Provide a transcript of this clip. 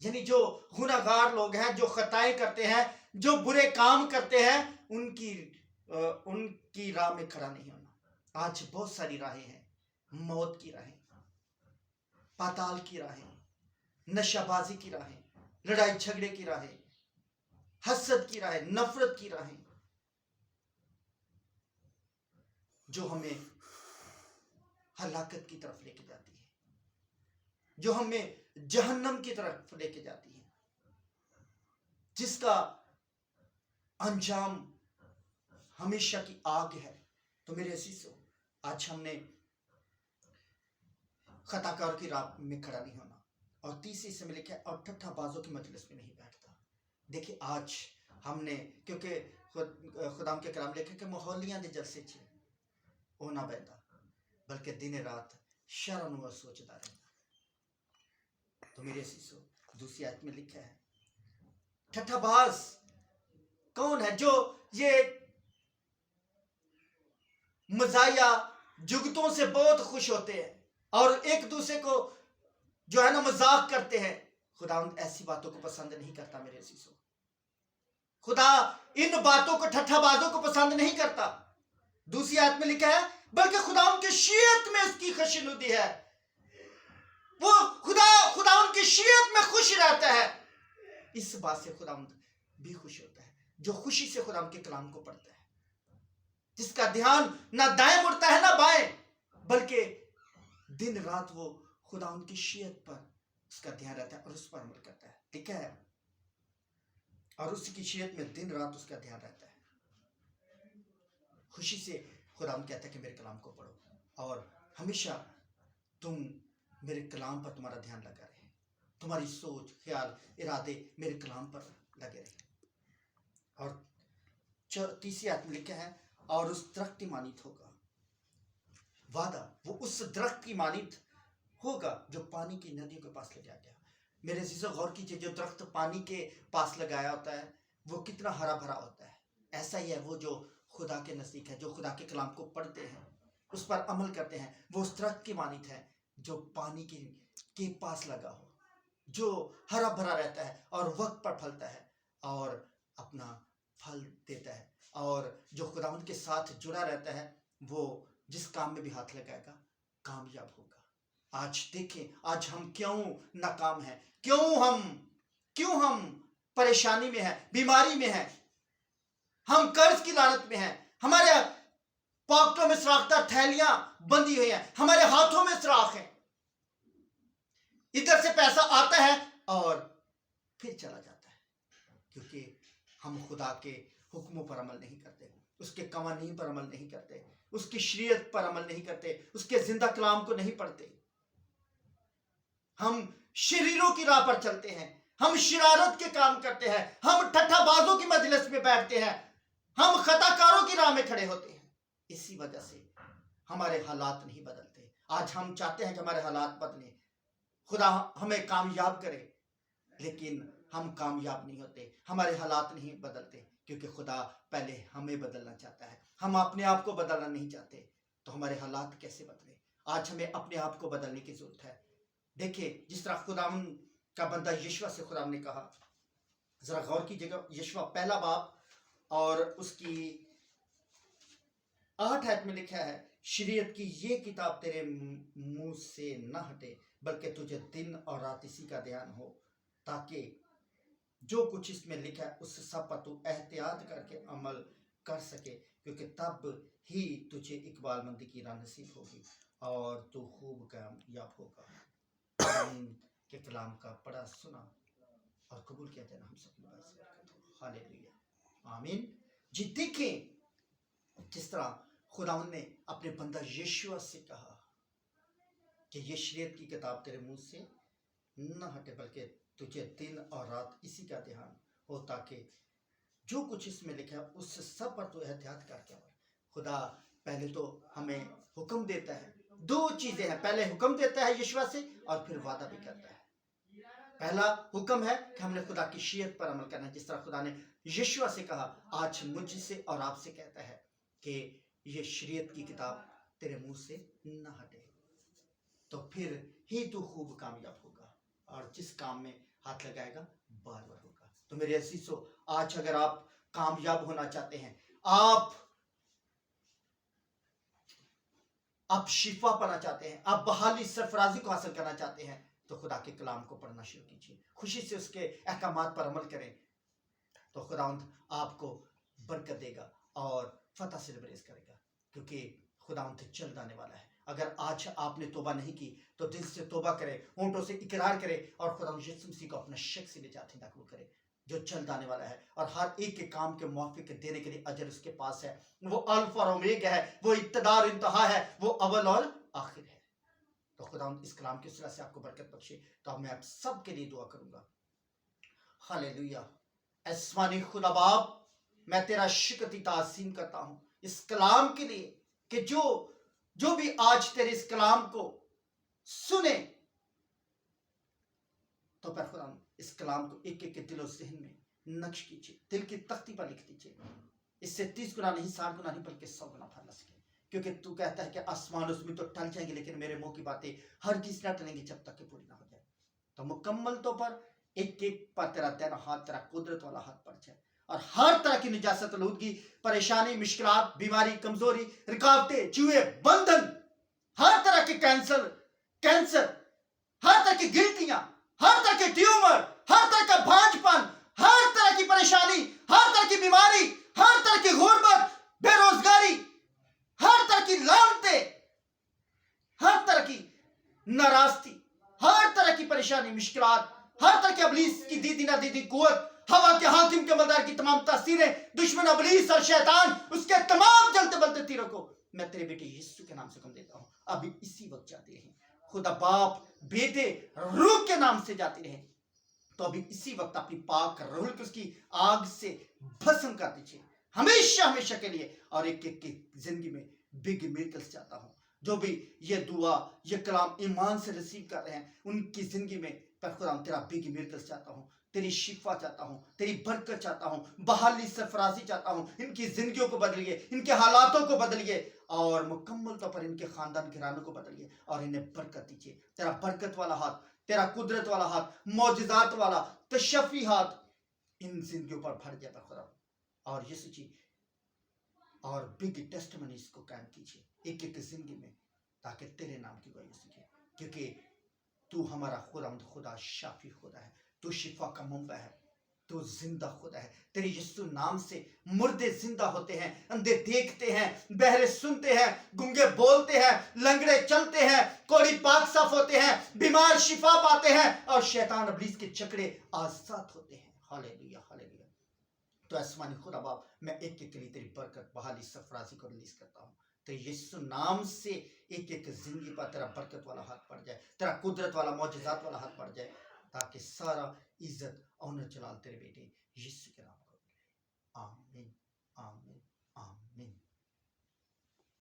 یعنی جو گناہگار لوگ ہیں، جو خطائیں کرتے ہیں، جو برے کام کرتے ہیں، ان کی راہ میں کھڑا نہیں ہونا۔ آج بہت ساری راہیں ہیں، موت کی راہیں، پاتال کی راہیں، نشہ بازی کی راہیں، لڑائی جھگڑے کی راہیں، حسد کی راہیں، نفرت کی راہیں، جو ہمیں ہلاکت کی طرف لے کے جاتی ہے، جو ہمیں جہنم کی طرف لے کے جاتی ہے، جس کا انجام ہمیشہ کی آگ ہے۔ تو میرے عزیزو، آج ہم نے خطا کار کی راہ میں کھڑا نہیں ہونا، اور تیسری سے میں لکھا ہے اور ٹھٹھا بازوں کی مجلس میں نہیں بیٹھتا۔ دیکھیں آج ہم نے، کیونکہ خدا کے کلام لکھے کہ ماحولیاں دے جلسے چھے وہ نہ بیٹھا، بلکہ دن رات شرن و سوچتا رہتا۔ تو میرے عزیزو، دوسری آیت میں لکھا ہے ٹھٹھا باز کون ہے؟ جو یہ مزاحیہ جگتوں سے بہت خوش ہوتے ہیں اور ایک دوسرے کو جو ہے نا مذاق کرتے ہیں۔ خدا ایسی باتوں کو پسند نہیں کرتا میرے عزیزو۔ خدا ان باتوں کو، ٹھٹھا بازوں کو پسند نہیں کرتا۔ دوسری آیت میں لکھا ہے بلکہ خدا ان کی شریعت میں اس کی خوشنودی ہے۔ وہ خدا ان کی شریعت میں خوش رہتا ہے۔ اس بات سے خدا بھی خوش ہوتا ہے، جو خوشی سے خدا کے کلام کو پڑھتا ہے، جس کا دھیان نہ دائیں مڑتا ہے نہ بائیں، بلکہ دن رات وہ خدا ان کی شریعت پر اس کا دھیان رہتا ہے اور اس پر عمل کرتا ہے۔ ٹھیک ہے، اور اس کی شریعت میں دن رات اس کا دھیان رہتا ہے۔ خوشی سے خدا کہتا ہے کہ میرے کلام کو پڑھو، اور ہمیشہ تم میرے کلام پر تمہارا دھیان لگا رہے، تمہاری سوچ، خیال، ارادے میرے کلام پر لگے رہے۔ اور تیسری آیت میں لکھا ہے اور اس درخت کی مانند ہوگا۔ وعدہ وہ اس درخت کی مانند ہوگا جو پانی کی ندیوں کے پاس لگایا گیا۔ میرے عزیزو غور کیجئے، جو درخت پانی کے پاس لگایا ہوتا ہے وہ کتنا ہرا بھرا ہوتا ہے۔ ایسا ہی ہے وہ جو خدا کے نزدیک ہے، جو خدا کے کلام کو پڑھتے ہیں، اس پر عمل کرتے ہیں، وہ اس درخت کی مانند ہے جو پانی کے پاس لگا ہو، جو ہرا بھرا رہتا ہے اور وقت پر پھلتا ہے اور اپنا پھل دیتا ہے، اور جو خداوند کے ساتھ جڑا رہتا ہے وہ جس کام میں بھی ہاتھ لگائے گا کامیاب ہوگا۔ آج دیکھیں، آج ہم کیوں ناکام ہیں، کیوں ہم پریشانی میں ہیں، بیماری میں ہیں، ہم قرض کی لعنت میں ہیں، ہمارے پاکٹوں میں سراختہ تھیلیاں بندھی ہوئی ہیں، ہمارے ہاتھوں میں سراخ ہیں، ادھر سے پیسہ آتا ہے اور پھر چلا جاتا ہے، کیونکہ ہم خدا کے حکموں پر عمل نہیں کرتے، اس کے قوانین پر عمل نہیں کرتے، اس کی شریعت پر عمل نہیں کرتے، اس کے زندہ کلام کو نہیں پڑھتے۔ ہم شریروں کی راہ پر چلتے ہیں، ہم شرارت کے کام کرتے ہیں، ہم ٹھٹھا بازوں کی مجلس میں بیٹھتے ہیں، ہم خطا کاروں کی راہ میں کھڑے ہوتے ہیں۔ اسی وجہ سے ہمارے حالات نہیں بدلتے۔ آج ہم چاہتے ہیں کہ ہمارے حالات بدلیں، خدا ہمیں کامیاب کرے، لیکن ہم کامیاب نہیں ہوتے، ہمارے حالات نہیں بدلتے، کیونکہ خدا پہلے ہمیں بدلنا چاہتا ہے۔ ہم اپنے آپ کو بدلنا نہیں چاہتے، تو ہمارے حالات کیسے بدلے؟ آج ہمیں اپنے آپ کو بدلنے کی ضرورت ہے۔ دیکھیں، جس طرح خدا کا بندہ یشوع سے خدا نے کہا، ذرا غور کیجیے گا، یشوع پہلا باب اور اس کی 8 آیت میں لکھا ہے شریعت کی یہ کتاب تیرے منہ سے نہ ہٹے، بلکہ تجھے دن اور رات اسی کا دھیان ہو، تاکہ جو کچھ اس میں لکھا ہے اس سب پر تو احتیاط کر کے عمل کر سکے، کیونکہ تب ہی تجھے اقبال مندی کی راہ نصیب ہوگی اور تو خوب کامیاب ہوگا۔ کے کلام کا پڑھا، سنا اور قبول کیا جانا ہم سب کی ہاللیلویہ، آمین۔ جی دیکھیں، جس طرح خداوند نے اپنے بندہ یشوع سے کہا کہ یہ شریعت کی کتاب تیرے منہ سے نہ ہٹے، بلکہ تجھے دن اور رات اسی کا دھیان ہو، تاکہ جو کچھ اس میں لکھا ہے اس سب پر تو احتیاط کر کے عمل۔ خدا پہلے تو ہمیں حکم دیتا ہے، 2 چیزیں ہیں، پہلے حکم دیتا ہے یشوع سے اور پھر وعدہ بھی کرتا ہے۔ پہلا حکم ہے کہ ہم نے خدا کی شریعت پر عمل کرنا ہے، جس طرح خدا نے یشوع سے کہا، آج مجھ سے اور آپ سے کہتا ہے کہ یہ شریعت کی کتاب تیرے منہ سے نہ ہٹے، تو پھر ہی تو خوب کامیاب ہوگا، اور جس کام میں ہاتھ لگائے گا بار بار ہوگا. تو میرے عزیزو، آج اگر آپ کامیاب ہونا چاہتے ہیں، آپ شفا پانا چاہتے ہیں، آپ بحالی سرفرازی کو حاصل کرنا چاہتے ہیں، تو خدا کے کلام کو پڑھنا شروع کیجیے، خوشی سے اس کے احکامات پر عمل کریں، تو خداوند آپ کو برکت دے گا اور فتح سے لبریز کرے گا، کیونکہ خداوند جلد آنے والا ہے. اگر آج آپ نے توبہ نہیں کی تو دل سے توبہ کرے، ہونٹوں سے اقرار کرے اور خداوند یسوع مسیح کو اپنا شخصی نجات دہندہ قبول کرے، جو جلد آنے والا ہے اور ہر ایک کے کام کے موافق دینے کے لیے اجر اس کے پاس ہے. وہ الفا اور اومیگا ہے، وہ ابتدا اور انتہا ہے، وہ اول اور آخر ہے. تو خداوند اس کلام کی صلح سے آپ کو برکت بخشے. تو اب میں آپ سب کے لیے دعا کروں گا. ہاللیلویہ. آسمانی خدا باپ، میں تیرا شکر تعظیم کرتا ہوں اس کلام کے لیے کہ جو بھی آج تیرے اس کلام کو سنے، تو پر خدا اس کلام کو ایک ایک کے دل و ذہن میں نقش کیجیے، دل کی تختی پر لکھ دیجیے. اس سے 30 گنا نہیں، 60 گنا نہیں، بلکہ 100 گنا پھیلا سکے. کیونکہ تو کہتا ہے کہ آسمان اس میں تو ٹل جائیں گے، لیکن میرے منہ کی باتیں ہر کس نہ ٹلیں گی جب تک کہ پوری نہ ہو جائے. تو مکمل طور پر ایک ایک پر تیرا دین ہاتھ، تیرا قدرت والا ہاتھ پڑ جائے، اور ہر طرح کی نجاست، آلودگی، پریشانی، مشکلات، بیماری، کمزوری، رکاوٹیں، چوہے، بندھن، ہر طرح کے کینسر، ہر طرح کی گلٹیاں، ہر طرح کے ٹیومر، ہر طرح کا بھانج پن، ہر طرح کی پریشانی، ہر طرح کی بیماری، ہر طرح کی غربت، بے روزگاری، ہر طرح کی لعنتیں، ہر طرح کی ناراستی، ہر طرح کی پریشانی، مشکلات، ہر طرح کی ابلیس کی دیدی نہ دیدی قوت، ہوا کے حاکم کے مدار کی تمام تاثیریں، دشمن ابلیس اور شیطان اس کے تمام جلتے بلتے تیروں کو میں تیرے بیٹے یسوع کے نام سے کم دیتا ہوں. ابھی اسی وقت جاتے رہیں. خدا باپ، بیٹے، روح کے نام سے جاتے رہیں. تو ابھی اسی وقت اپنی پاک روح القدس کی آگ سے بھسم کر دیجیے ہمیشہ ہمیشہ کے لیے. اور ایک ایک کی زندگی میں بگ میرکلز چاہتا ہوں. جو بھی یہ دعا، یہ کلام ایمان سے ریسیو کر رہے ہیں، ان کی زندگی میں پر خدا تیرا بگ میرکلز چاہتا ہوں، تیری شفا چاہتا ہوں، تیری برکت چاہتا ہوں، بحالی سرفرازی چاہتا ہوں. ان کی زندگیوں کو بدلیے، ان کے حالاتوں کو بدلیے، اور مکمل طور پر ان کے خاندان گھرانوں کو بدلیے اور انہیں برکت دیجیے. تیرا برکت والا ہاتھ، تیرا قدرت والا ہاتھ، معجزات والا تشفی ہاتھ ان زندگیوں پر بھر جائے خدا. اور یہ سچی اور بگ ٹیسٹمنیز کو قائم کیجیے ایک ایک زندگی میں، تاکہ تیرے نام کی گواہی ہو سکے. کیونکہ تو ہمارا خدا شافی خدا ہے، تو شفا کا منبع ہے، تو زندہ خدا ہے. تیرے یسوع نام سے مردے زندہ ہوتے ہیں، اندھے دیکھتے ہیں، بہرے سنتے ہیں، گنگے بولتے ہیں، لنگڑے چلتے ہیں، کوڑی پاک صاف ہوتے ہیں، بیمار شفا پاتے ہیں، اور شیطان ابلیس کے جکڑے آزاد ہوتے ہیں. ہاللیلویہ ہاللیلویہ. تو آسمانی خدا باپ، میں ایک ایک کے لیے تیری برکت، بحالی، سرفرازی کو ریلیز کرتا ہوں. تو یسوع نام سے ایک ایک زندگی پر تیرا برکت والا ہاتھ پڑ جائے، تیرا قدرت والا معجزات والا ہاتھ پڑ جائے، تاکہ سارا عزت اور جلال تیرے بیٹے یسوع کے نام کو. آمین آمین آمین.